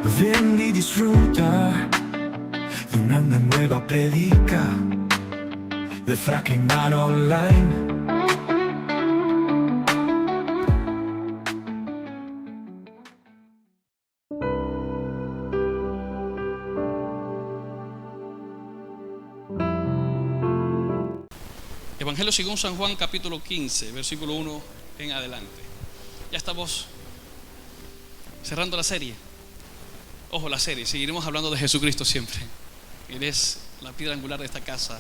Ven y disfruta de una nueva predica de Fracking Man Online. Evangelio según San Juan, capítulo 15, versículo 1 en adelante. Ya estamos cerrando la serie. Ojo, la serie, seguiremos hablando de Jesucristo siempre. Él es la piedra angular de esta casa.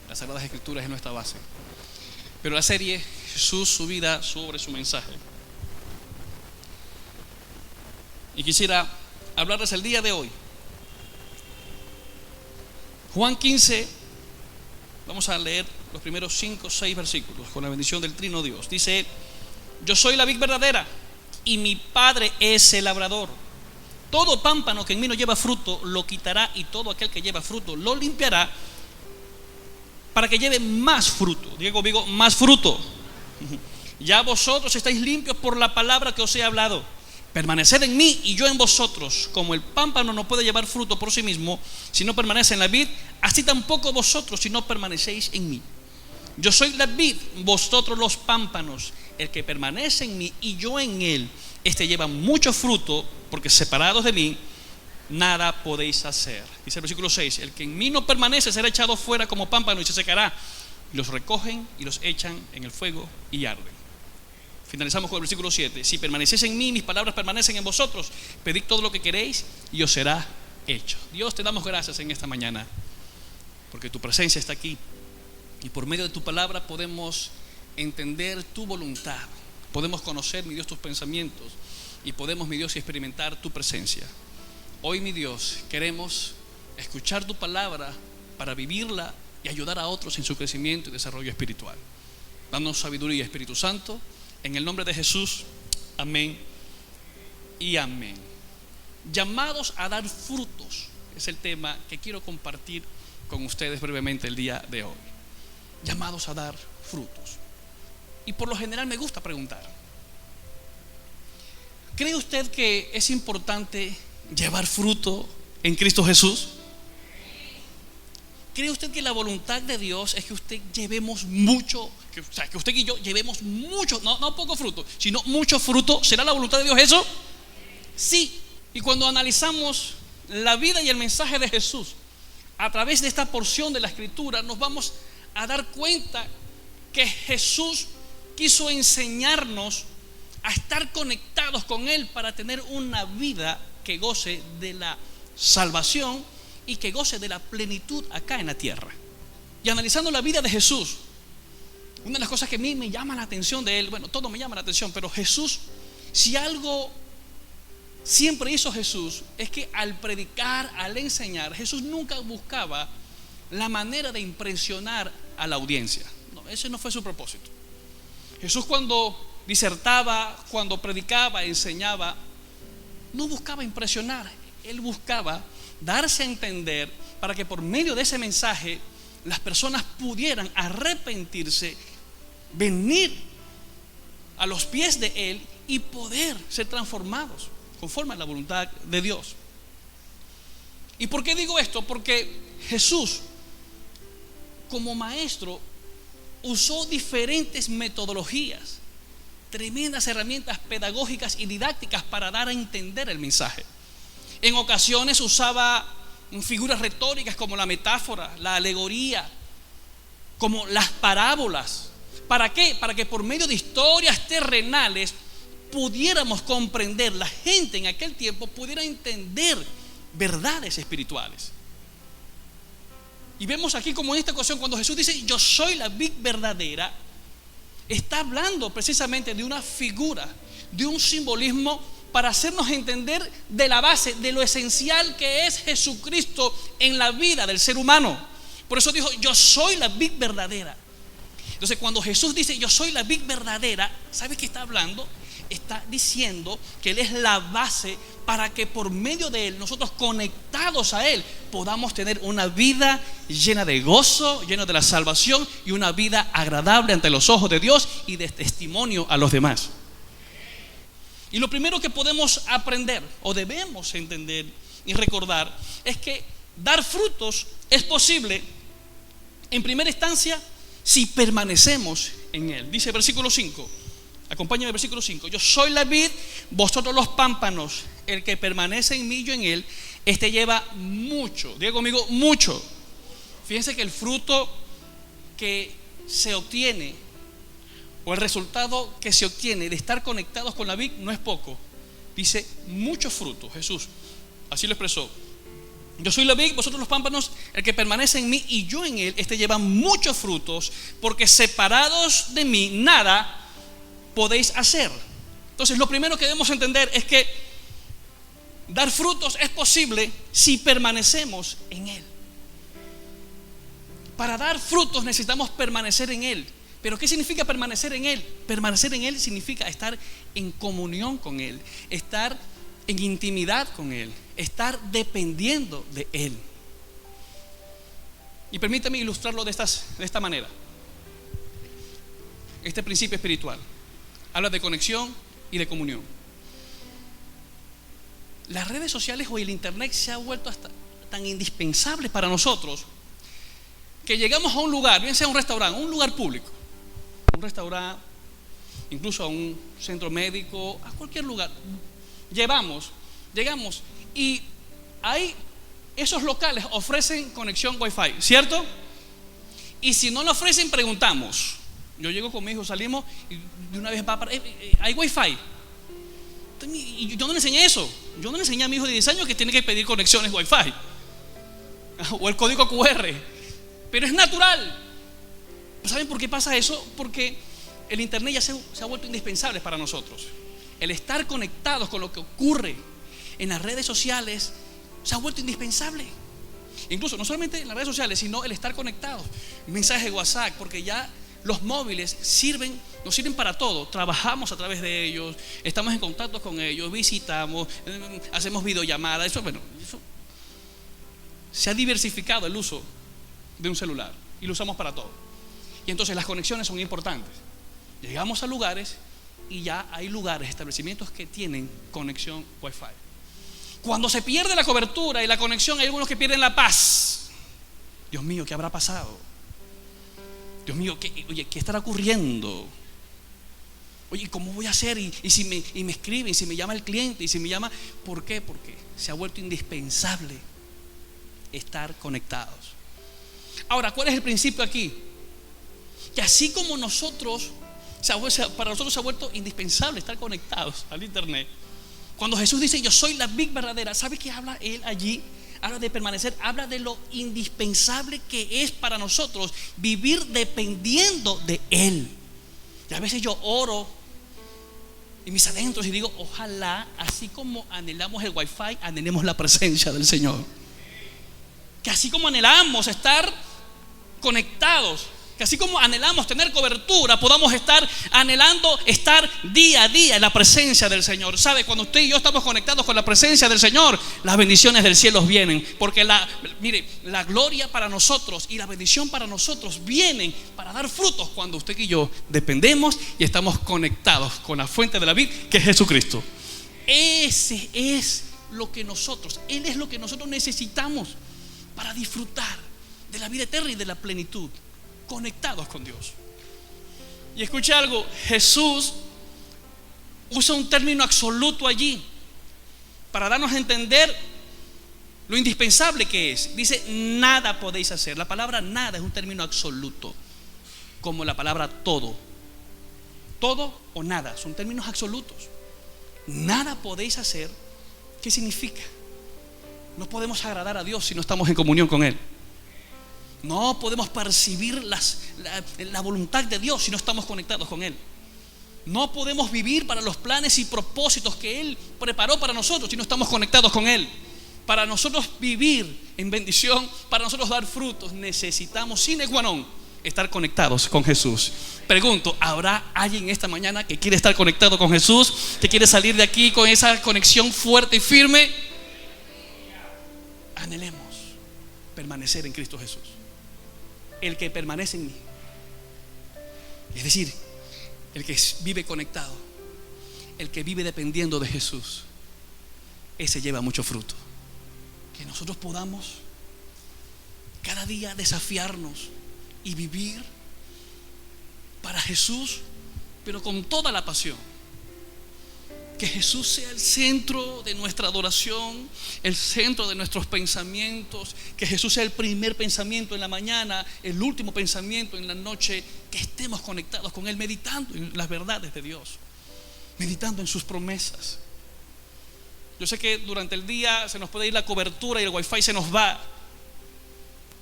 Las Sagradas Escrituras es nuestra base. Pero la serie, Jesús, su vida, su obra, su mensaje. Y quisiera hablarles el día de hoy. Juan 15, vamos a leer los primeros 5 o 6 versículos con la bendición del Trino Dios. Dice: yo soy la vid verdadera y mi Padre es el labrador. Todo pámpano que en mí no lleva fruto lo quitará, y todo aquel que lleva fruto lo limpiará para que lleve más fruto. Digo, más fruto. Ya vosotros estáis limpios por la palabra que os he hablado. Permaneced en mí y yo en vosotros. Como el pámpano no puede llevar fruto por sí mismo si no permanece en la vid, así tampoco vosotros si no permanecéis en mí. Yo soy la vid, vosotros los pámpanos. El que permanece en mí y yo en él, este lleva mucho fruto, porque separados de mí nada podéis hacer. Dice el versículo 6: el que en mí no permanece será echado fuera como pámpano y se secará. Y los recogen y los echan en el fuego y arden. Finalizamos con el versículo 7: si permanecéis en mí, mis palabras permanecen en vosotros, pedid todo lo que queréis y os será hecho. Dios, te damos gracias en esta mañana, porque tu presencia está aquí, y por medio de tu palabra podemos entender tu voluntad, podemos conocer, mi Dios, tus pensamientos, y podemos, mi Dios, experimentar tu presencia. Hoy, mi Dios, queremos escuchar tu palabra para vivirla y ayudar a otros en su crecimiento y desarrollo espiritual. Danos sabiduría, Espíritu Santo, en el nombre de Jesús. Amén y amén. Llamados a dar frutos es el tema que quiero compartir con ustedes brevemente el día de hoy. Llamados a dar frutos. Y por lo general me gusta preguntar: ¿cree usted que es importante llevar fruto en Cristo Jesús? ¿Cree usted que la voluntad de Dios es que usted llevemos mucho, que usted y yo llevemos mucho, no poco fruto, sino mucho fruto? ¿Será la voluntad de Dios eso? Sí. Y cuando analizamos la vida y el mensaje de Jesús a través de esta porción de la Escritura, nos vamos a dar cuenta que Jesús quiso enseñarnos a estar conectados con Él para tener una vida que goce de la salvación y que goce de la plenitud acá en la tierra. Y analizando la vida de Jesús, una de las cosas que a mí me llama la atención de Él, bueno, todo me llama la atención, pero Jesús, si algo siempre hizo Jesús, es que al predicar, al enseñar, Jesús nunca buscaba la manera de impresionar a la audiencia. No, ese no fue su propósito. Jesús, cuando disertaba, cuando predicaba, enseñaba, no buscaba impresionar. Él buscaba darse a entender para que por medio de ese mensaje las personas pudieran arrepentirse, venir a los pies de Él y poder ser transformados conforme a la voluntad de Dios. ¿Y por qué digo esto? Porque Jesús, como maestro, usó diferentes metodologías, tremendas herramientas pedagógicas y didácticas para dar a entender el mensaje. En ocasiones usaba figuras retóricas como la metáfora, la alegoría, como las parábolas. ¿Para qué? Para que por medio de historias terrenales pudiéramos comprender, la gente en aquel tiempo pudiera entender verdades espirituales. Y vemos aquí como en esta ocasión, cuando Jesús dice yo soy la vid verdadera, está hablando precisamente de una figura, de un simbolismo para hacernos entender de la base, de lo esencial que es Jesucristo en la vida del ser humano. Por eso dijo yo soy la vid verdadera. Entonces, cuando Jesús dice yo soy la vid verdadera, ¿sabe qué está hablando? Está diciendo que Él es la base para que por medio de Él, nosotros conectados a Él, podamos tener una vida llena de gozo, llena de la salvación y una vida agradable ante los ojos de Dios y de testimonio a los demás. Y lo primero que podemos aprender o debemos entender y recordar es que dar frutos es posible en primera instancia si permanecemos en Él. Dice el versículo 5, acompáñame al versículo 5: yo soy la vid, vosotros los pámpanos. El que permanece en mí y yo en Él, este lleva mucho, diga conmigo, mucho. Fíjense que el fruto que se obtiene, o el resultado que se obtiene de estar conectados con la vid, no es poco. Dice muchos frutos. Jesús así lo expresó: yo soy la vid, vosotros los pámpanos. El que permanece en mí y yo en él, este lleva muchos frutos, porque separados de mí nada podéis hacer. Entonces lo primero que debemos entender es que dar frutos es posible si permanecemos en él. Para dar frutos necesitamos permanecer en él. Pero ¿qué significa permanecer en Él? Permanecer en Él significa estar en comunión con Él, estar en intimidad con Él, estar dependiendo de Él. Y permítame ilustrarlo de esta manera. Este principio espiritual habla de conexión y de comunión. Las redes sociales o el internet se ha vuelto hasta tan indispensables para nosotros que llegamos a un lugar, bien sea un restaurante, un lugar público, un restaurante, incluso a un centro médico, a cualquier lugar, llegamos y ahí esos locales ofrecen conexión Wi-Fi, ¿cierto? Y si no lo ofrecen, preguntamos. Yo llego con mi hijo, salimos y de una vez va para ¿hay Wi-Fi? Y yo no le enseñé eso. Yo no le enseñé a mi hijo de 10 años que tiene que pedir conexiones Wi-Fi o el código QR, pero es natural. ¿Saben por qué pasa eso? Porque el internet ya se ha vuelto indispensable para nosotros. El estar conectados con lo que ocurre en las redes sociales se ha vuelto indispensable. Incluso no solamente en las redes sociales, sino el estar conectados. Mensajes de WhatsApp, porque ya los móviles nos sirven para todo. Trabajamos a través de ellos, estamos en contacto con ellos, visitamos, hacemos videollamadas. Eso se ha diversificado el uso de un celular y lo usamos para todo. Y entonces las conexiones son importantes. Llegamos a lugares y ya hay lugares, establecimientos que tienen conexión Wi-Fi. Cuando se pierde la cobertura y la conexión, hay algunos que pierden la paz. Dios mío, ¿qué habrá pasado? Dios mío, ¿qué estará ocurriendo? Oye, ¿cómo voy a hacer? Y si me escriben, y si me llama el cliente, y si me llama, ¿por qué? Porque se ha vuelto indispensable estar conectados. Ahora, ¿cuál es el principio aquí? Que así como para nosotros se ha vuelto indispensable estar conectados al internet. Cuando Jesús dice yo soy la vid verdadera, ¿sabe qué habla él allí? Habla de permanecer, habla de lo indispensable que es para nosotros vivir dependiendo de Él. Y a veces yo oro en mis adentros y digo, ojalá, así como anhelamos el Wi-Fi, anhelemos la presencia del Señor. Que así como anhelamos estar conectados, que así como anhelamos tener cobertura, podamos estar anhelando estar día a día en la presencia del Señor. ¿Sabe? Cuando usted y yo estamos conectados con la presencia del Señor, las bendiciones del cielo vienen. Porque la gloria para nosotros y la bendición para nosotros vienen para dar frutos cuando usted y yo dependemos y estamos conectados con la fuente de la vida, que es Jesucristo. Ese es lo que Él es lo que nosotros necesitamos para disfrutar de la vida eterna y de la plenitud, conectados con Dios. Y escucha algo, Jesús usa un término absoluto allí para darnos a entender lo indispensable que es. Dice, nada podéis hacer. La palabra nada es un término absoluto, como la palabra todo. Todo o nada son términos absolutos. Nada podéis hacer, ¿qué significa? No podemos agradar a Dios si no estamos en comunión con Él. No podemos percibir la voluntad de Dios si no estamos conectados con Él. No podemos vivir para los planes y propósitos que Él preparó para nosotros si no estamos conectados con Él. Para nosotros vivir en bendición, para nosotros dar frutos, necesitamos sine qua non estar conectados con Jesús. Pregunto, ¿habrá alguien esta mañana que quiere estar conectado con Jesús? ¿Que quiere salir de aquí con esa conexión fuerte y firme? Anhelemos permanecer en Cristo Jesús. El que permanece en mí, es decir, el que vive conectado, el que vive dependiendo de Jesús, ese lleva mucho fruto. Que nosotros podamos cada día desafiarnos y vivir para Jesús, pero con toda la pasión. Que Jesús sea el centro de nuestra adoración, el centro de nuestros pensamientos. Que Jesús sea el primer pensamiento en la mañana, el último pensamiento en la noche. Que estemos conectados con Él, meditando en las verdades de Dios, meditando en sus promesas. Yo sé que durante el día se nos puede ir la cobertura y el wifi se nos va,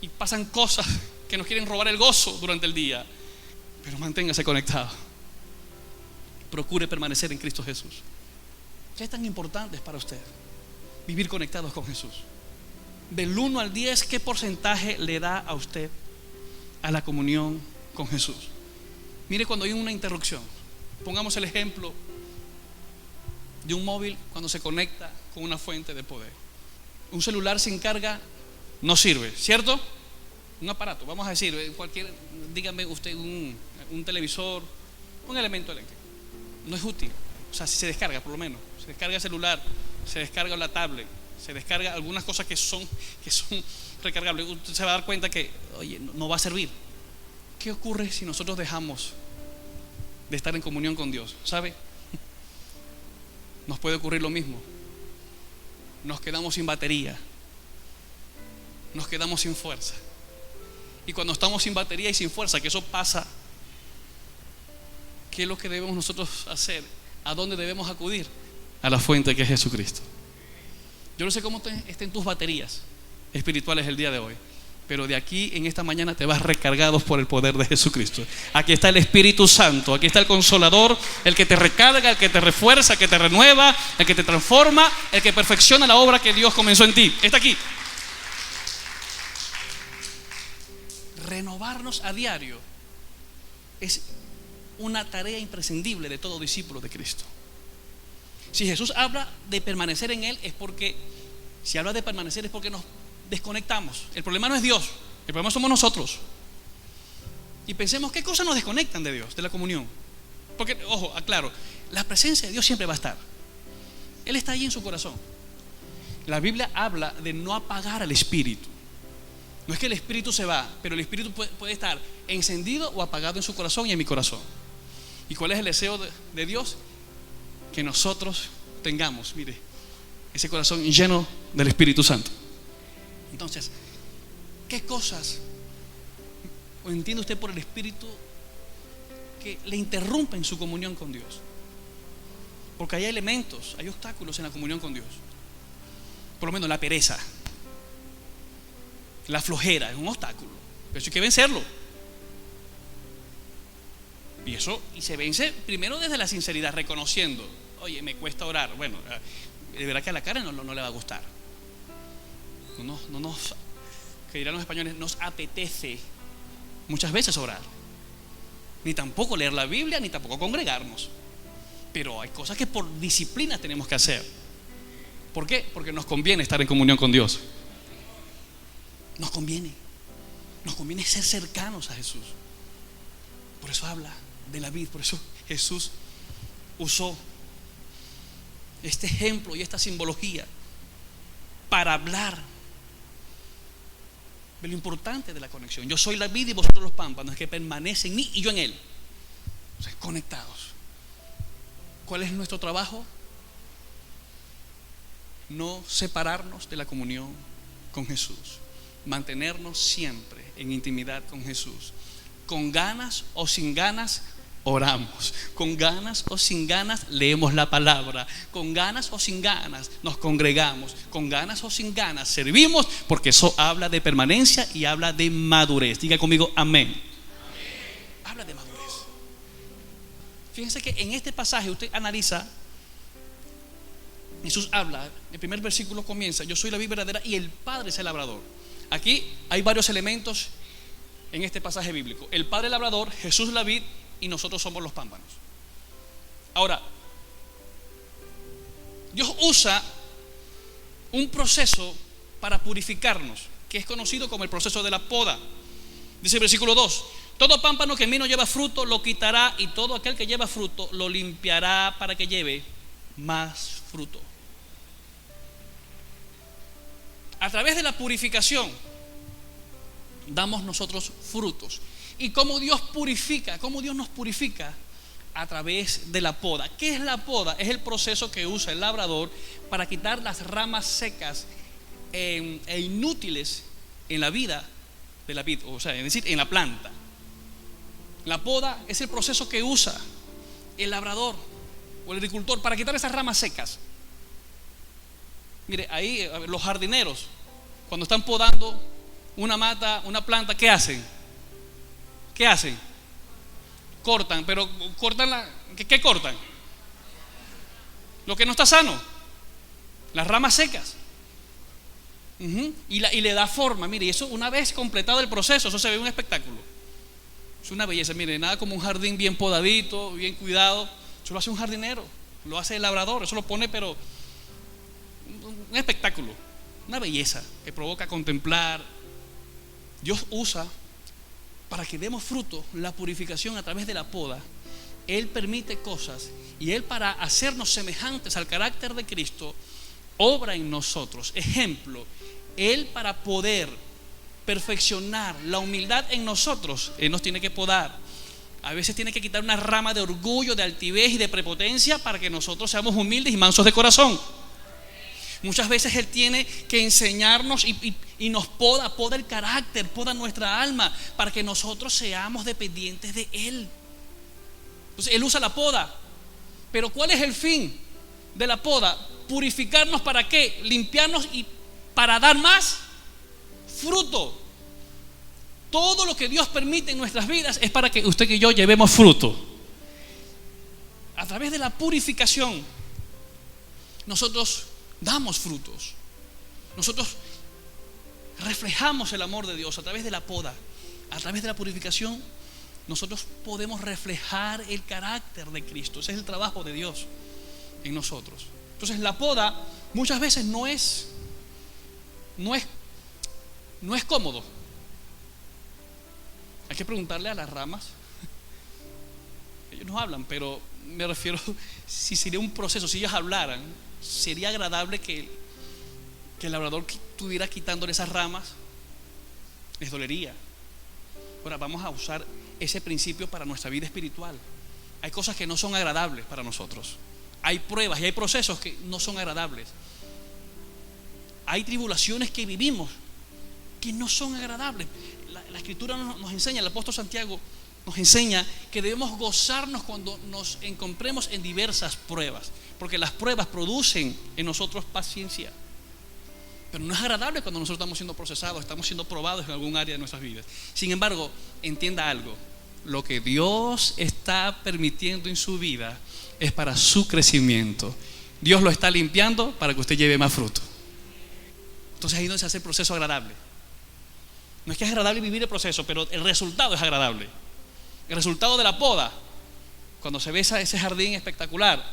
y pasan cosas que nos quieren robar el gozo durante el día, pero manténgase conectado. Procure permanecer en Cristo Jesús. ¿Qué tan importante es para usted vivir conectados con Jesús? Del 1 al 10, ¿qué porcentaje le da a usted a la comunión con Jesús? Mire, cuando hay una interrupción, pongamos el ejemplo de un móvil cuando se conecta con una fuente de poder. Un celular sin carga no sirve, ¿cierto? Un aparato, vamos a decir, dígame usted, un televisor, un elemento eléctrico, no es útil. O sea, si se descarga, por lo menos, se descarga el celular, se descarga la tablet, se descarga algunas cosas que son recargables, usted se va a dar cuenta que, oye, no va a servir. ¿Qué ocurre si nosotros dejamos de estar en comunión con Dios? ¿Sabe? Nos puede ocurrir lo mismo. Nos quedamos sin batería, nos quedamos sin fuerza. Y cuando estamos sin batería y sin fuerza, que eso pasa, ¿qué es lo que debemos nosotros hacer? ¿A dónde debemos acudir? A la fuente que es Jesucristo. Yo no sé cómo estén tus baterías espirituales el día de hoy, pero de aquí en esta mañana te vas recargados por el poder de Jesucristo. Aquí está el Espíritu Santo, aquí está el Consolador, el que te recarga, el que te refuerza, el que te renueva, el que te transforma, el que perfecciona la obra que Dios comenzó en ti. Está aquí. Renovarnos a diario es una tarea imprescindible de todo discípulo de Cristo. Si Jesús habla de permanecer en Él, es porque, si habla de permanecer, es porque nos desconectamos. El problema no es Dios, el problema somos nosotros. Y pensemos, ¿qué cosas nos desconectan de Dios, de la comunión? Porque, ojo, aclaro, la presencia de Dios siempre va a estar. Él está ahí en su corazón. La Biblia habla de no apagar al Espíritu. No es que el Espíritu se va, pero el Espíritu puede estar encendido o apagado en su corazón y en mi corazón. ¿Y cuál es el deseo de Dios? Que nosotros tengamos, mire, ese corazón lleno del Espíritu Santo. Entonces, ¿qué cosas entiende usted por el Espíritu que le interrumpen su comunión con Dios? Porque hay elementos, hay obstáculos en la comunión con Dios. Por lo menos la pereza, la flojera es un obstáculo, pero eso hay que vencerlo. Y se vence primero desde la sinceridad, reconociendo, oye, me cuesta orar. Bueno, de verdad que a la cara no le va a gustar. Que dirán los españoles, nos apetece muchas veces orar, ni tampoco leer la Biblia, ni tampoco congregarnos. Pero hay cosas que por disciplina tenemos que hacer. ¿Por qué? Porque nos conviene estar en comunión con Dios. Nos conviene ser cercanos a Jesús. Por eso habla de la vid, por eso Jesús usó este ejemplo y esta simbología para hablar de lo importante de la conexión. Yo soy la vid y vosotros los pámpanos, que permanecen en mí y yo en él. O sea, conectados. ¿Cuál es nuestro trabajo? No separarnos de la comunión con Jesús. Mantenernos siempre en intimidad con Jesús. Con ganas o sin ganas oramos. Con ganas o sin ganas leemos la palabra. Con ganas o sin ganas nos congregamos. Con ganas o sin ganas servimos, porque eso habla de permanencia y habla de madurez. Diga conmigo amén, amén. Habla de madurez. Fíjense que en este pasaje usted analiza, Jesús habla, el primer versículo comienza: yo soy la vid verdadera y el Padre es el labrador. Aquí hay varios elementos en este pasaje bíblico: el Padre labrador, Jesús la vid y nosotros somos los pámpanos. Ahora, Dios usa un proceso para purificarnos, que es conocido como el proceso de la poda. Dice el versículo 2: Todo pámpano que en mí no lleva fruto lo quitará, y todo aquel que lleva fruto lo limpiará para que lleve más fruto. A través de la purificación damos nosotros frutos. ¿Y cómo Dios purifica? ¿Cómo Dios nos purifica? A través de la poda. ¿Qué es la poda? Es el proceso que usa el labrador para quitar las ramas secas e inútiles en la vida de la vid, o sea, es decir, en la planta. La poda es el proceso que usa el labrador o el agricultor para quitar esas ramas secas. Mire, ahí los jardineros, cuando están podando una mata, una planta, ¿qué hacen? ¿Qué hacen? Cortan, pero cortan ¿qué cortan? Lo que no está sano, las ramas secas. Y le da forma. Mire, y eso, una vez completado el proceso, eso se ve un espectáculo. Es una belleza. Mire, nada como un jardín bien podadito, bien cuidado. Eso lo hace un jardinero, lo hace el labrador. Eso lo pone, pero un espectáculo, una belleza que provoca contemplar. Dios usa para que demos fruto la purificación a través de la poda. Él permite cosas, y Él, para hacernos semejantes al carácter de Cristo, obra en nosotros. Ejemplo, Él, para poder perfeccionar la humildad en nosotros, Él nos tiene que podar. A veces tiene que quitar una rama de orgullo, de altivez y de prepotencia para que nosotros seamos humildes y mansos de corazón. Muchas veces Él tiene que enseñarnos y nos poda el carácter, poda nuestra alma, para que nosotros seamos dependientes de Él. Entonces Él usa la poda. Pero ¿cuál es el fin de la poda? Purificarnos. ¿Para qué? Limpiarnos y para dar más fruto. Todo lo que Dios permite en nuestras vidas es para que usted y yo llevemos fruto. A través de la purificación nosotros damos frutos. Nosotros reflejamos el amor de Dios a través de la poda. A través de la purificación nosotros podemos reflejar el carácter de Cristo. Ese es el trabajo de Dios en nosotros. Entonces la poda muchas veces no es cómodo. Hay que preguntarle a las ramas. Ellos no hablan, pero me refiero, si sería un proceso, si ellos hablaran, sería agradable que el labrador estuviera quitándole esas ramas. Les dolería. Ahora vamos a usar ese principio para nuestra vida espiritual. Hay cosas que no son agradables para nosotros. Hay pruebas y hay procesos que no son agradables. Hay tribulaciones que vivimos que no son agradables. La Escritura nos enseña, el apóstol Santiago nos enseña que debemos gozarnos cuando nos encontremos en diversas pruebas, porque las pruebas producen en nosotros paciencia. Pero no es agradable cuando nosotros estamos siendo procesados, estamos siendo probados en algún área de nuestras vidas. Sin embargo, entienda algo: lo que Dios está permitiendo en su vida es para su crecimiento. Dios lo está limpiando para que usted lleve más fruto. Entonces ahí es donde se hace el proceso agradable. No es que es agradable vivir el proceso, pero el resultado es agradable. El resultado de la poda, cuando se ve ese jardín espectacular,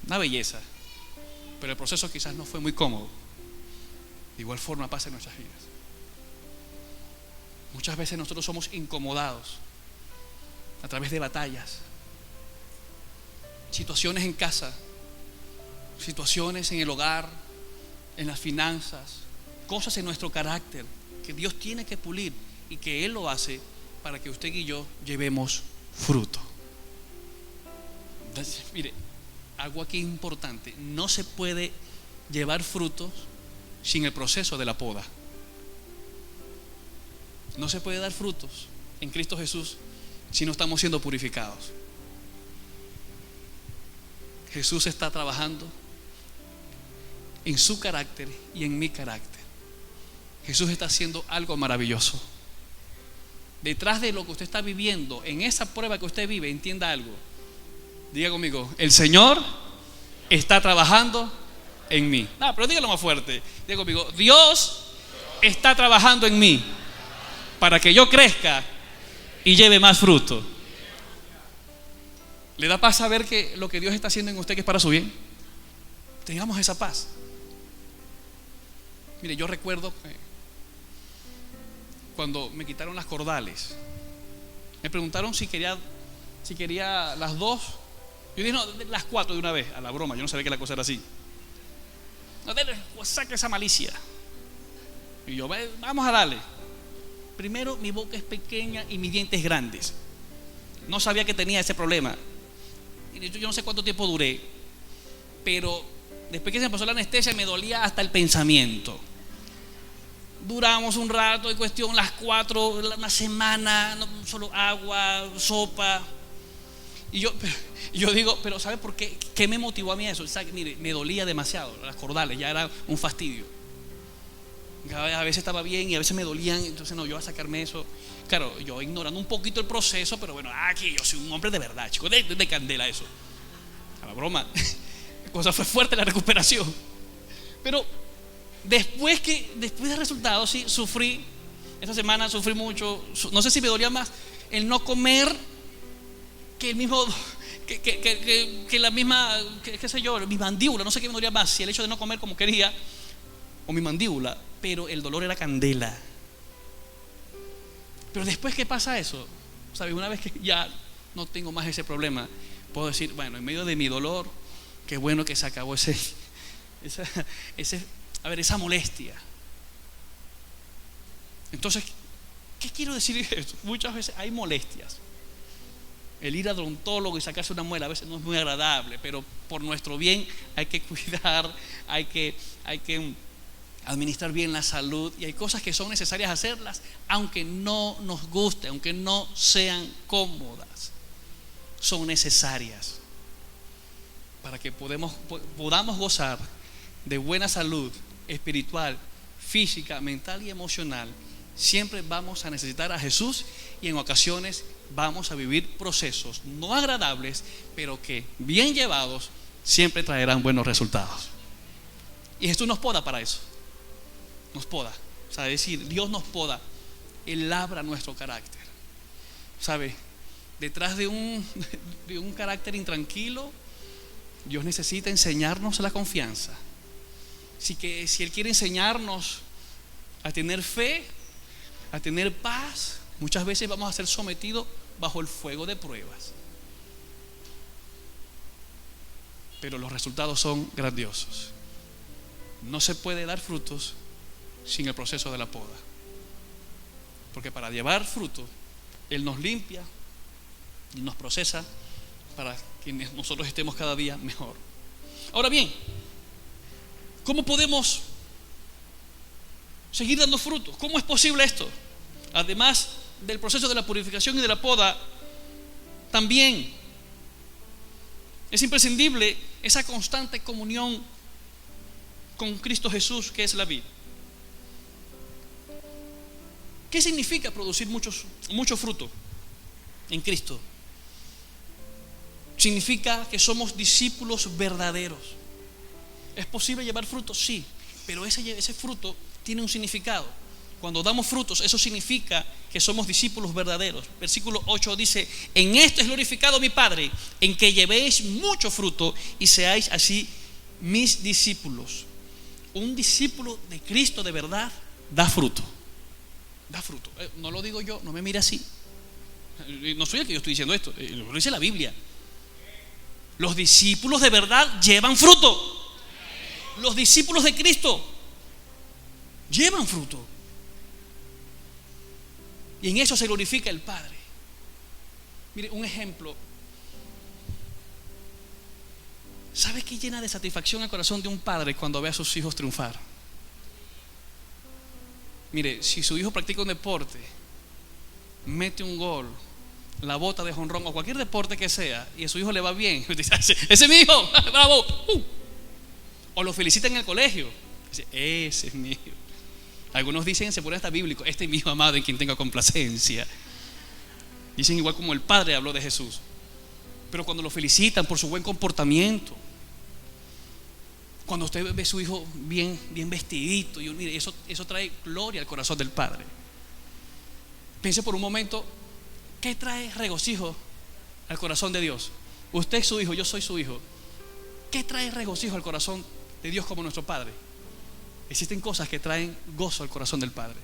una belleza, pero el proceso quizás no fue muy cómodo. De igual forma pasa en nuestras vidas. Muchas veces nosotros somos incomodados a través de batallas, situaciones en casa, situaciones en el hogar, en las finanzas, cosas en nuestro carácter que Dios tiene que pulir, y que Él lo hace para que usted y yo llevemos fruto. Entonces, mire, algo aquí importante: no se puede llevar frutos sin el proceso de la poda. No se puede dar frutos en Cristo Jesús si no estamos siendo purificados. Jesús está trabajando en su carácter y en mi carácter. Jesús está haciendo algo maravilloso. Detrás de lo que usted está viviendo, en esa prueba que usted vive, entienda algo. Diga conmigo: el Señor está trabajando en mí. No, pero dígalo más fuerte. Diga conmigo: Dios está trabajando en mí para que yo crezca y lleve más fruto. ¿Le da paz saber que lo que Dios está haciendo en usted que es para su bien? Tengamos esa paz. Mire, yo recuerdo cuando me quitaron las cordales Me preguntaron si quería las dos. Yo dije, no, las 4 de una vez, a la broma. Yo no sabía que la cosa era así. No, saque esa malicia. Y yo, vamos a darle. Primero, mi boca es pequeña y mis dientes grandes. No sabía que tenía ese problema. Y yo no sé cuánto tiempo duré, pero después que se me pasó la anestesia me dolía hasta el pensamiento. Duramos un rato, de cuestión, las 4, una semana, no, solo agua, sopa. Y yo digo, pero ¿sabe por qué? ¿Qué me motivó a mí eso? Mire, me dolía demasiado, las cordales, ya era un fastidio. A veces estaba bien y a veces me dolían, entonces no, yo iba a sacarme eso. Claro, yo ignorando un poquito el proceso, pero bueno, aquí yo soy un hombre de verdad, chicos, de candela eso. A la broma, la cosa fue fuerte la recuperación. Pero después del resultado, sí, sufrí. Esta semana sufrí mucho. No sé si me dolía más el no comer que el mismo, que la misma, qué sé yo, mi mandíbula. No sé qué me dolía más, si el hecho de no comer como quería o mi mandíbula, pero el dolor era candela. Pero después que pasa eso, ¿sabes? Una vez que ya no tengo más ese problema, puedo decir, bueno, en medio de mi dolor, qué bueno que se acabó esa molestia. Entonces, ¿qué quiero decir esto? Muchas veces hay molestias. El ir al odontólogo y sacarse una muela a veces no es muy agradable, pero por nuestro bien hay que cuidar, hay que administrar bien la salud, y hay cosas que son necesarias hacerlas aunque no nos guste, aunque no sean cómodas, son necesarias para que podamos gozar de buena salud espiritual, física, mental y emocional. Siempre vamos a necesitar a Jesús, y en ocasiones vamos a vivir procesos no agradables, pero que bien llevados siempre traerán buenos resultados. Y Jesús nos poda para eso. Nos poda, o sea, es decir, Dios nos poda. Él labra nuestro carácter. ¿Sabe? Detrás de un carácter intranquilo, Dios necesita enseñarnos la confianza. Si Él quiere enseñarnos a tener fe, a tener paz, muchas veces vamos a ser sometidos bajo el fuego de pruebas. Pero los resultados son grandiosos. No se puede dar frutos sin el proceso de la poda, porque para llevar fruto Él nos limpia y nos procesa para que nosotros estemos cada día mejor. Ahora bien, ¿cómo podemos seguir dando frutos? ¿Cómo es posible esto? Además del proceso de la purificación y de la poda, también es imprescindible esa constante comunión con Cristo Jesús, que es la vid. ¿Qué significa producir mucho fruto en Cristo? Significa que somos discípulos verdaderos. ¿Es posible llevar fruto? Sí, pero ese fruto tiene un significado. Cuando damos frutos, eso significa que somos discípulos verdaderos. Versículo 8 dice: en esto es glorificado mi Padre, en que llevéis mucho fruto y seáis así mis discípulos. Un discípulo de Cristo de verdad da fruto. Da fruto. No lo digo yo, no me mire así. No soy el que yo estoy diciendo esto, lo dice la Biblia. Los discípulos de verdad llevan fruto. Los discípulos de Cristo llevan fruto. Y en eso se glorifica el Padre. Mire, un ejemplo. ¿Sabe qué llena de satisfacción el corazón de un padre cuando ve a sus hijos triunfar? Mire, si su hijo practica un deporte, mete un gol, la bota de jonrón o cualquier deporte que sea, y a su hijo le va bien, dice: ese es mi hijo, bravo. O lo felicita en el colegio, dice: ese es mi hijo. Algunos dicen, se pone hasta bíblico: este es mi hijo amado en quien tenga complacencia. Dicen igual como el Padre habló de Jesús. Pero cuando lo felicitan por su buen comportamiento, cuando usted ve a su hijo bien vestidito, y mire, eso trae gloria al corazón del Padre. Piense por un momento, ¿qué trae regocijo al corazón de Dios? Usted es su hijo, yo soy su hijo. ¿Qué trae regocijo al corazón de Dios como nuestro Padre? Existen cosas que traen gozo al corazón del Padre.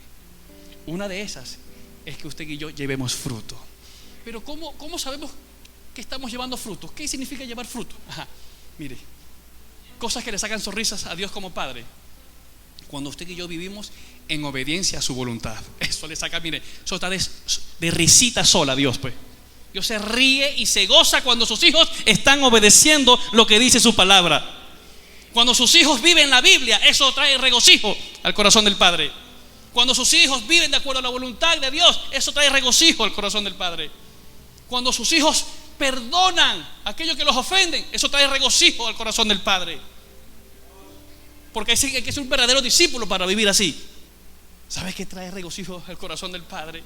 Una de esas es que usted y yo llevemos fruto. Pero ¿cómo sabemos que estamos llevando frutos? ¿Qué significa llevar frutos? Mire, cosas que le sacan sonrisas a Dios como Padre. Cuando usted y yo vivimos en obediencia a su voluntad, eso le saca, mire, eso está de risita sola a Dios, pues. Dios se ríe y se goza cuando sus hijos están obedeciendo lo que dice su palabra. Cuando sus hijos viven la Biblia, eso trae regocijo al corazón del Padre. Cuando sus hijos viven de acuerdo a la voluntad de Dios, eso trae regocijo al corazón del Padre. Cuando sus hijos perdonan a aquellos que los ofenden, eso trae regocijo al corazón del Padre. Porque hay que ser un verdadero discípulo para vivir así. ¿Sabes qué trae regocijo al corazón del Padre?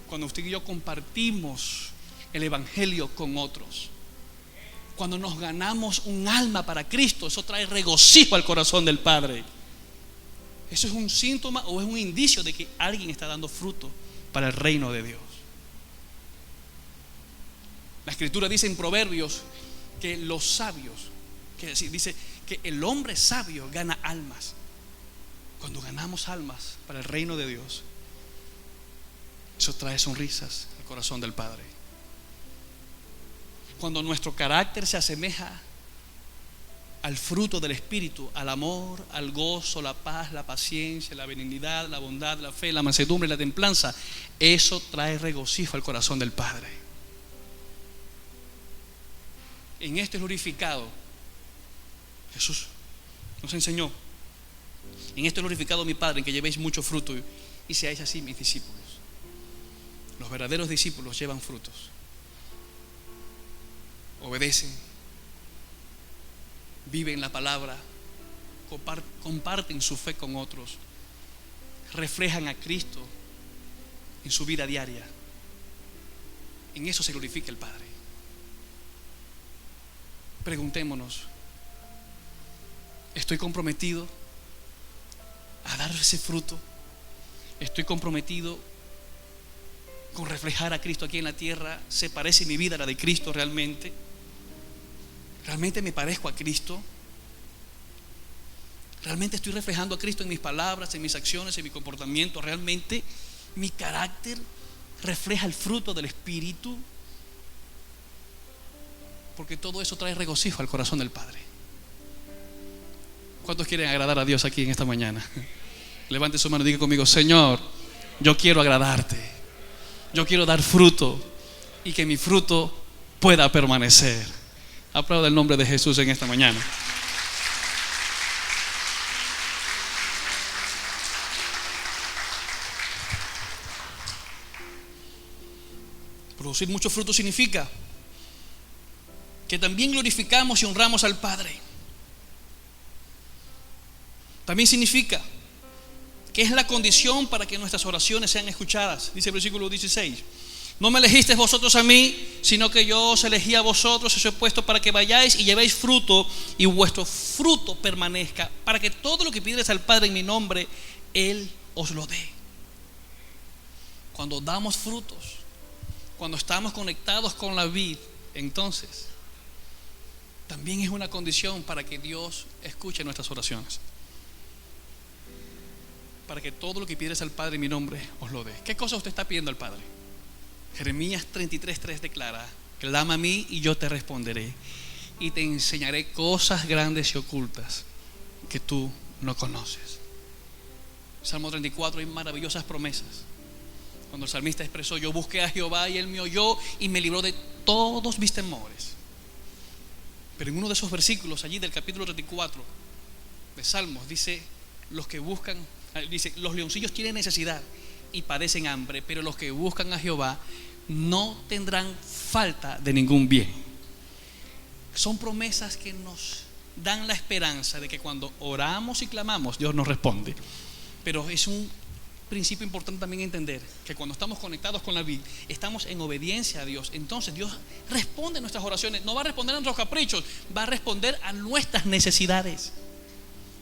Cuando usted y yo compartimos el evangelio con otros. Cuando nos ganamos un alma para Cristo, eso trae regocijo al corazón del Padre. Eso es un síntoma o es un indicio de que alguien está dando fruto para el reino de Dios. La Escritura dice en Proverbios que los sabios, dice que el hombre sabio gana almas. Cuando ganamos almas para el reino de Dios, eso trae sonrisas al corazón del Padre. Cuando nuestro carácter se asemeja al fruto del Espíritu, al amor, al gozo, la paz, la paciencia, la benignidad, la bondad, la fe, la mansedumbre y la templanza, eso trae regocijo al corazón del Padre. En esto es glorificado. Jesús nos enseñó: en esto es glorificado mi Padre, en que llevéis mucho fruto y seáis así mis discípulos. Los verdaderos discípulos llevan frutos. Obedecen, viven la palabra, comparten su fe con otros, reflejan a Cristo en su vida diaria. En eso se glorifica el Padre. Preguntémonos: ¿estoy comprometido a dar ese fruto? ¿Estoy comprometido con reflejar a Cristo aquí en la tierra? ¿Se parece mi vida a la de Cristo realmente? ¿Realmente me parezco a Cristo? ¿Realmente estoy reflejando a Cristo en mis palabras, en mis acciones, en mi comportamiento? ¿Realmente mi carácter refleja el fruto del Espíritu? Porque todo eso trae regocijo al corazón del Padre. ¿Cuántos quieren agradar a Dios aquí en esta mañana? Levante su mano y diga conmigo: Señor, yo quiero agradarte. Yo quiero dar fruto y que mi fruto pueda permanecer. Aplauda el nombre de Jesús en esta mañana. Producir mucho fruto significa que también glorificamos y honramos al Padre. También significa que es la condición para que nuestras oraciones sean escuchadas. Dice el versículo 16: no me elegisteis vosotros a mí, sino que yo os elegí a vosotros, os he puesto para que vayáis y llevéis fruto, y vuestro fruto permanezca, para que todo lo que pidierais al Padre en mi nombre, Él os lo dé. Cuando damos frutos, cuando estamos conectados con la vid, entonces también es una condición para que Dios escuche nuestras oraciones, para que todo lo que pidierais al Padre en mi nombre os lo dé. ¿Qué cosa usted está pidiendo al Padre? Jeremías 33:3 declara: clama a mí y yo te responderé y te enseñaré cosas grandes y ocultas que tú no conoces. Salmo 34 hay maravillosas promesas. Cuando el salmista expresó: yo busqué a Jehová y Él me oyó y me libró de todos mis temores. Pero en uno de esos versículos allí del capítulo 34 de Salmos dice: los que buscan, dice, los leoncillos tienen necesidad y padecen hambre, pero los que buscan a Jehová no tendrán falta de ningún bien. Son promesas que nos dan la esperanza de que cuando oramos y clamamos, Dios nos responde. Pero es un principio importante también entender que cuando estamos conectados con la vida, estamos en obediencia a Dios. Entonces Dios responde a nuestras oraciones. No va a responder a nuestros caprichos, va a responder a nuestras necesidades,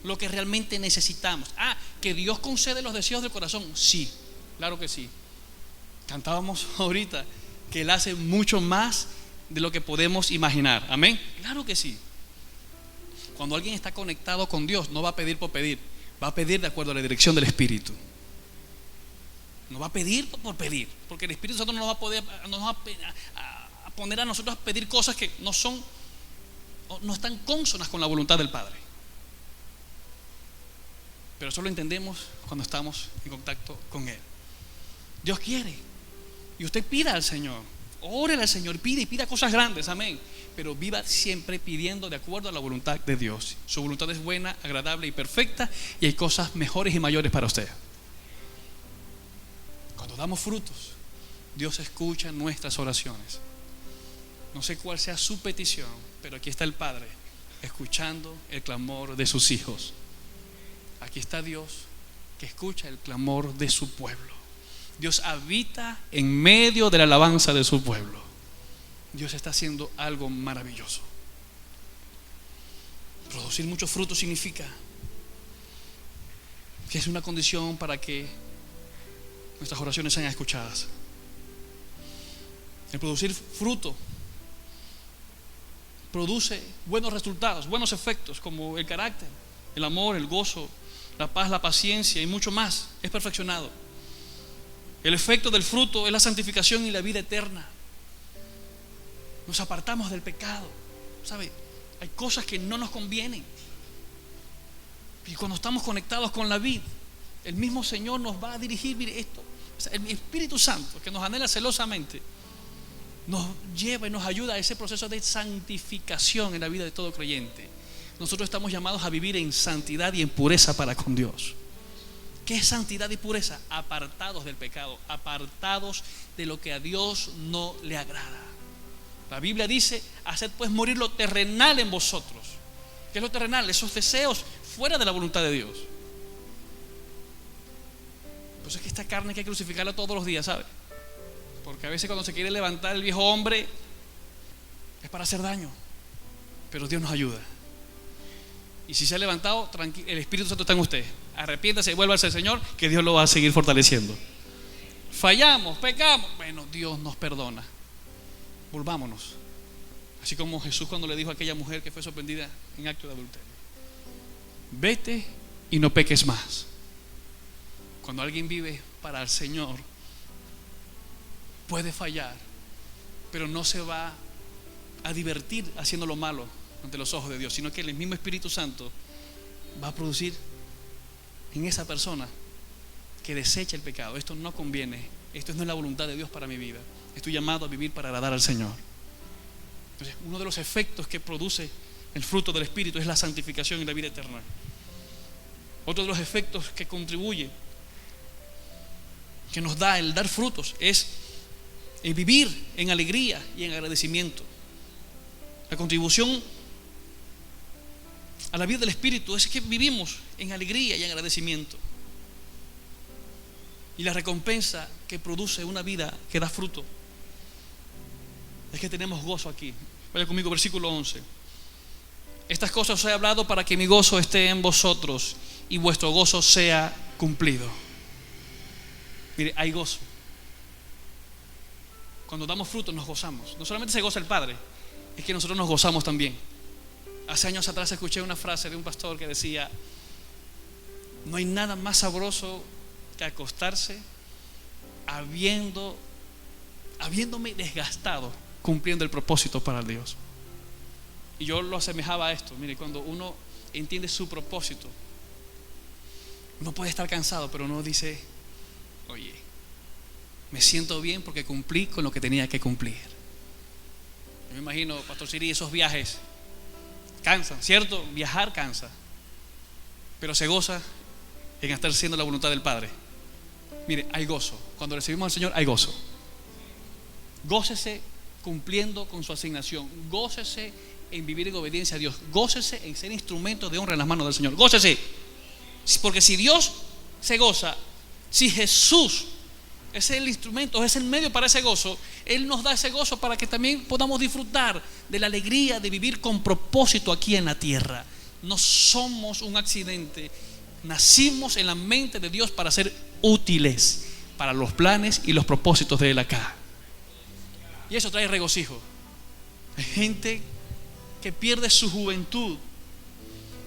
lo que realmente necesitamos. Que Dios concede los deseos del corazón, sí, claro que sí. Cantábamos ahorita que Él hace mucho más de lo que podemos imaginar. Amén, claro que sí. Cuando alguien está conectado con Dios, no va a pedir por pedir, va a pedir de acuerdo a la dirección del Espíritu. nos va a pedir por pedir, porque el Espíritu Santo no nos va a poder, nos va a poner a nosotros a pedir cosas que no están cónsonas con la voluntad del Padre. Pero eso lo entendemos cuando estamos en contacto con Él. Dios quiere, y usted pida al Señor, órele al Señor, pide y pida cosas grandes, amén. Pero viva siempre pidiendo de acuerdo a la voluntad de Dios. Su voluntad es buena, agradable y perfecta, y hay cosas mejores y mayores para usted. Cuando damos frutos, Dios escucha nuestras oraciones. No sé cuál sea su petición, pero aquí está el Padre escuchando el clamor de sus hijos. Aquí está Dios que escucha el clamor de su pueblo. Dios habita en medio de la alabanza de su pueblo. Dios está haciendo algo maravilloso. Producir muchos frutos significa que es una condición para que nuestras oraciones sean escuchadas. El producir fruto produce buenos resultados, buenos efectos, como el carácter, el amor, el gozo, la paz, la paciencia y mucho más. Es perfeccionado. El efecto del fruto es la santificación y la vida eterna. Nos apartamos del pecado. ¿Sabe? Hay cosas que no nos convienen. Y cuando estamos conectados con la vid, el mismo Señor nos va a dirigir. Mire esto, o sea, el Espíritu Santo, que nos anhela celosamente, nos lleva y nos ayuda a ese proceso de santificación en la vida de todo creyente. Nosotros estamos llamados a vivir en santidad y en pureza para con Dios. ¿Qué es santidad y pureza? Apartados del pecado, apartados de lo que a Dios no le agrada. La Biblia dice: haced pues morir lo terrenal en vosotros. ¿Qué es lo terrenal? Esos deseos fuera de la voluntad de Dios. Pues es que esta carne hay que crucificarla todos los días, ¿sabe? Porque a veces cuando se quiere levantar el viejo hombre es para hacer daño. Pero Dios nos ayuda. Y si se ha levantado, el Espíritu Santo está en usted. Arrepiéntase y vuelva al Señor, que Dios lo va a seguir fortaleciendo. Fallamos, pecamos, bueno, Dios nos perdona. Volvámonos. Así como Jesús cuando le dijo a aquella mujer que fue sorprendida en acto de adulterio: vete y no peques más. Cuando alguien vive para el Señor, puede fallar, pero no se va a divertir haciendo lo malo ante los ojos de Dios, sino que el mismo Espíritu Santo va a producir en esa persona que desecha el pecado. Esto no conviene, esto no es la voluntad de Dios para mi vida. Estoy llamado a vivir para agradar al Señor. Entonces, uno de los efectos que produce el fruto del Espíritu es la santificación y la vida eterna. Otro de los efectos que contribuye, que nos da el dar frutos, es el vivir en alegría y en agradecimiento. La contribución a la vida del Espíritu es que vivimos en alegría y en agradecimiento. Y la recompensa que produce una vida que da fruto es que tenemos gozo aquí. Vaya conmigo, versículo 11. Estas cosas os he hablado para que mi gozo esté en vosotros y vuestro gozo sea cumplido. Mire, hay gozo. Cuando damos fruto nos gozamos. No solamente se goza el Padre, es que nosotros nos gozamos también. Hace años atrás escuché una frase de un pastor que decía: no hay nada más sabroso que acostarse habiéndome desgastado cumpliendo el propósito para Dios. Y yo lo asemejaba a esto. Mire, cuando uno entiende su propósito, uno puede estar cansado, pero uno dice: oye, me siento bien porque cumplí con lo que tenía que cumplir. Yo me imagino, Pastor Siri, esos viajes cansan, ¿cierto? Viajar cansa, pero se goza en estar haciendo la voluntad del Padre. Mire, hay gozo. Cuando recibimos al Señor hay gozo. Gócese cumpliendo con su asignación. Gócese en vivir en obediencia a Dios. Gócese en ser instrumento de honra en las manos del Señor. Gócese. Porque si Dios se goza, si Jesús es el instrumento, es el medio para ese gozo, Él nos da ese gozo para que también podamos disfrutar de la alegría de vivir con propósito aquí en la tierra. No somos un accidente. Nacimos en la mente de Dios para ser útiles para los planes y los propósitos de Él acá. Y eso trae regocijo. Hay gente que pierde su juventud,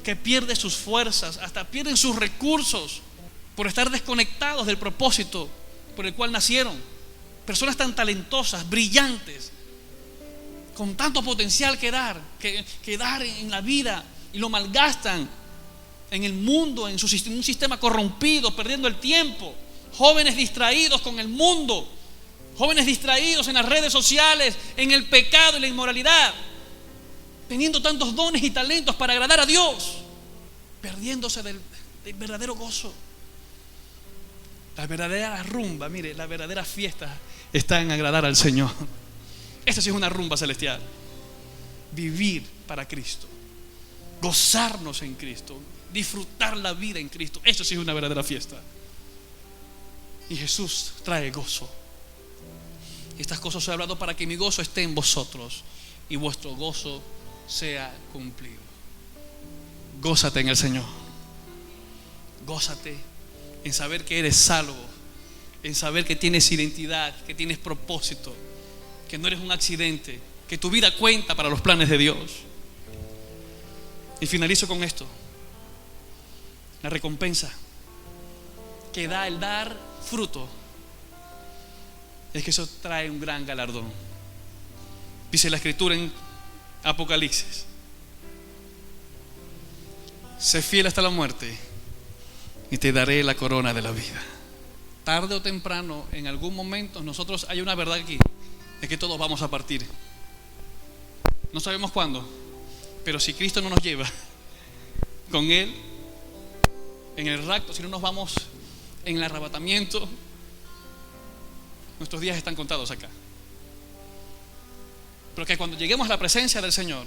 que pierde sus fuerzas, hasta pierden sus recursos por estar desconectados del propósito por el cual nacieron. Personas tan talentosas, brillantes, con tanto potencial que dar en la vida, y lo malgastan en el mundo, en un sistema corrompido, perdiendo el tiempo. Jóvenes distraídos con el mundo, jóvenes distraídos en las redes sociales, en el pecado y la inmoralidad, teniendo tantos dones y talentos para agradar a Dios, perdiéndose del verdadero gozo. La verdadera rumba, mire, la verdadera fiesta está en agradar al Señor. Esta sí es una rumba celestial. Vivir para Cristo, gozarnos en Cristo, disfrutar la vida en Cristo. Eso sí es una verdadera fiesta. Y Jesús trae gozo. Estas cosas he hablado para que mi gozo esté en vosotros y vuestro gozo sea cumplido. Gózate en el Señor. Gózate en saber que eres salvo, en saber que tienes identidad, que tienes propósito, que no eres un accidente, que tu vida cuenta para los planes de Dios. Y finalizo con esto: la recompensa que da el dar fruto es que eso trae un gran galardón. Dice la Escritura en Apocalipsis: sé fiel hasta la muerte y te daré la corona de la vida. Tarde o temprano, en algún momento, nosotros hay una verdad aquí, es que todos vamos a partir. No sabemos cuándo, pero si Cristo no nos lleva con Él en el rapto, si no nos vamos en el arrebatamiento, nuestros días están contados acá. Pero que cuando lleguemos a la presencia del Señor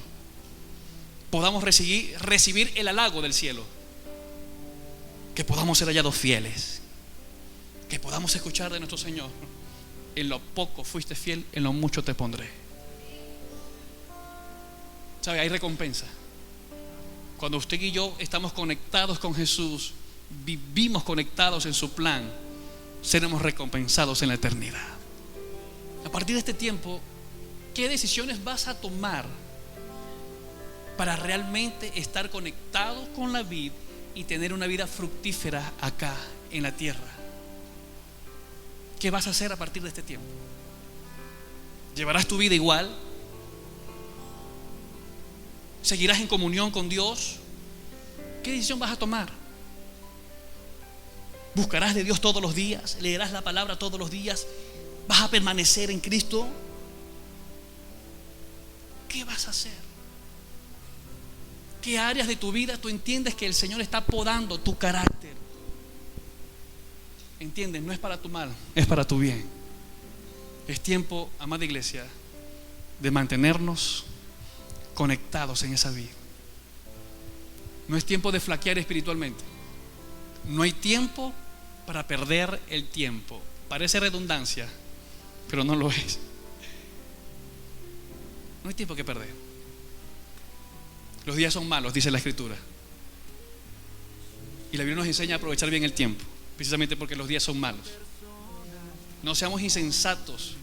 podamos recibir el halago del cielo, que podamos ser hallados fieles, que podamos escuchar de nuestro Señor: en lo poco fuiste fiel, en lo mucho te pondré. ¿Sabe? Hay recompensa. Cuando usted y yo estamos conectados con Jesús, vivimos conectados en su plan, seremos recompensados en la eternidad. A partir de este tiempo, ¿qué decisiones vas a tomar para realmente estar conectado con la vid y tener una vida fructífera acá en la tierra? ¿Qué vas a hacer a partir de este tiempo? ¿Llevarás tu vida igual? ¿Seguirás en comunión con Dios? ¿Qué decisión vas a tomar? ¿Buscarás de Dios todos los días? ¿Leerás la palabra todos los días? ¿Vas a permanecer en Cristo? ¿Qué vas a hacer? ¿Qué áreas de tu vida tú entiendes que el Señor está podando tu carácter? ¿Entiendes? No es para tu mal, es para tu bien. Es tiempo, amada iglesia, de mantenernos conectados en esa vida. No es tiempo de flaquear espiritualmente. No hay tiempo para perder el tiempo. Parece redundancia, pero no lo es. No hay tiempo que perder. Los días son malos, dice la Escritura. Y la Biblia nos enseña a aprovechar bien el tiempo, precisamente porque los días son malos. No seamos insensatos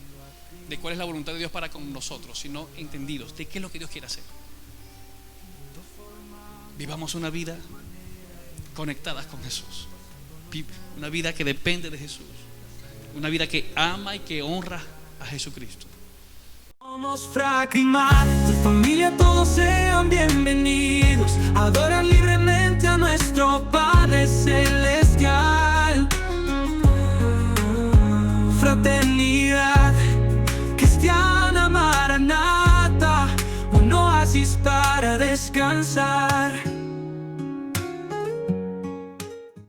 de cuál es la voluntad de Dios para con nosotros, sino entendidos de qué es lo que Dios quiere hacer. Vivamos una vida conectadas con Jesús, una vida que depende de Jesús, una vida que ama y que honra a Jesucristo. Somos Frac y Mar, tu familia, todos sean bienvenidos. Adoran